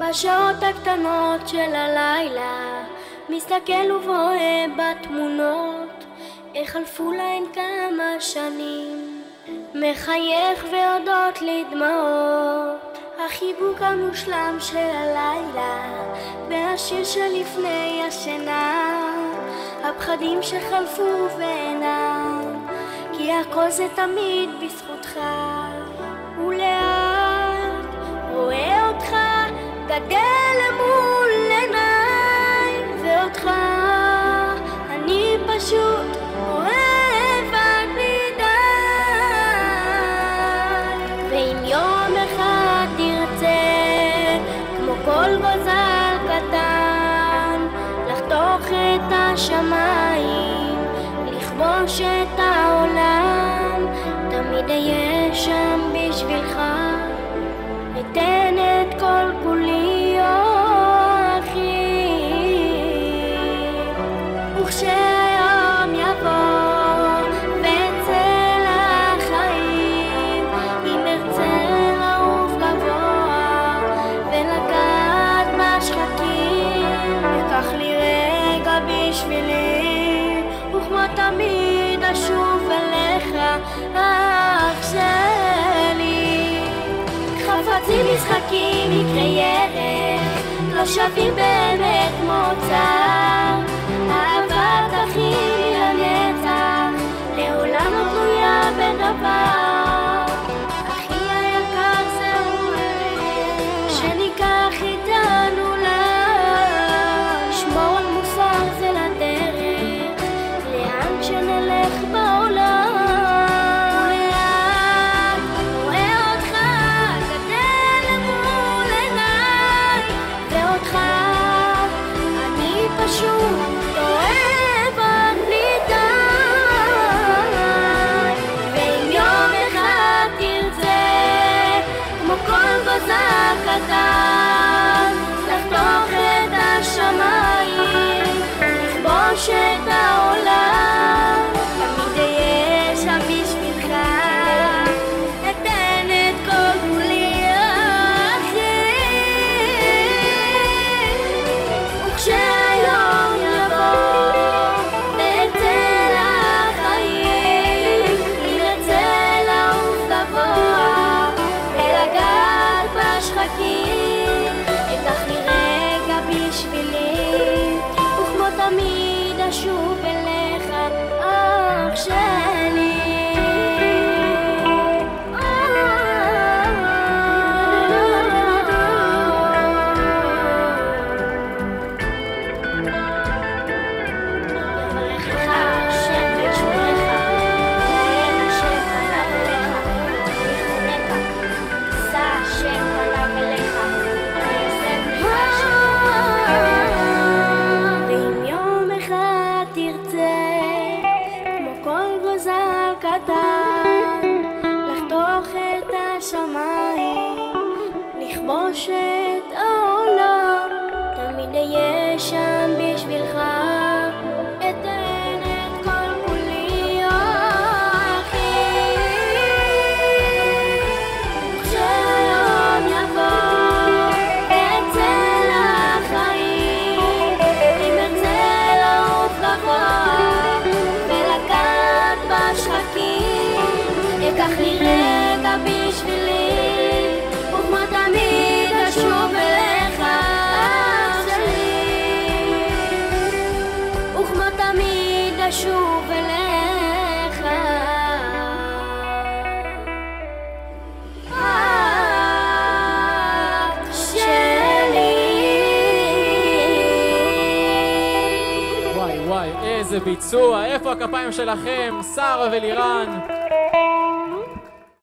בשעות הקטנות של הלילה מסתכל ובוהה בתמונות איך חלפו להן כמה שנים, מחייך ויודעות לי דמעות החיבוק המושלם של הלילה והשיר שלפני השינה, הפחדים שחלפו ואינם, כי הכל זה תמיד בזכותך, ולאט רואה אותך גדל מול עיניי, ואותך אני פשוט אוהב עד בלי די. ואם יום אחד תרצה כמו כל גוזל קטן לחתוך את השמיים, לכבוש את העולם, תמיד אהיה שם בשבילך, אתן את כל כולי אחי. וכשהיום יבוא ואצא לחיים, אם ארצה לעוף גבוה ולגעת בשחקים, לקח לי רגע בשבילי, וכמו תמיד אשוב אליך אח שלי. חפצים משחקים מקרי ערך לא שווים באמת מוצר, אהבת אחי לנצח לעולם לא תלויה בדבר. אחי היקר זהו ערך שניקח איתנו לשמור על מוסר זה לדרך לאן שנלך בעולם. לחתוך את השמיים, לכבוש את העולם, תמיד אהיה שם בשבילך, אתן את כל כולי אחי. וכשהיום יבוא ואצא לחיים, אם ארצה לעוף גבוה ולגעת בשחקים, אקח לי רגע בשבילי, וכמו תמיד אשוב אליך אח שלי. לחתוך את השמיים, לכבוש את העולם, תמיד אהיה שם בשבילך, אתן את כל כולי אחי. כשהיום יבוא ואצא לחיים, אם ארצה לעוף גבוה ולגעת בשחקים, אקח לי רגע בשבילי, וכמו תמיד אשוב אליך אח שלי, וכמו תמיד אשוב אליך אח שלי. וואי וואי, איזה ביצוע, איפה הכפיים שלכם, שרה ולירן?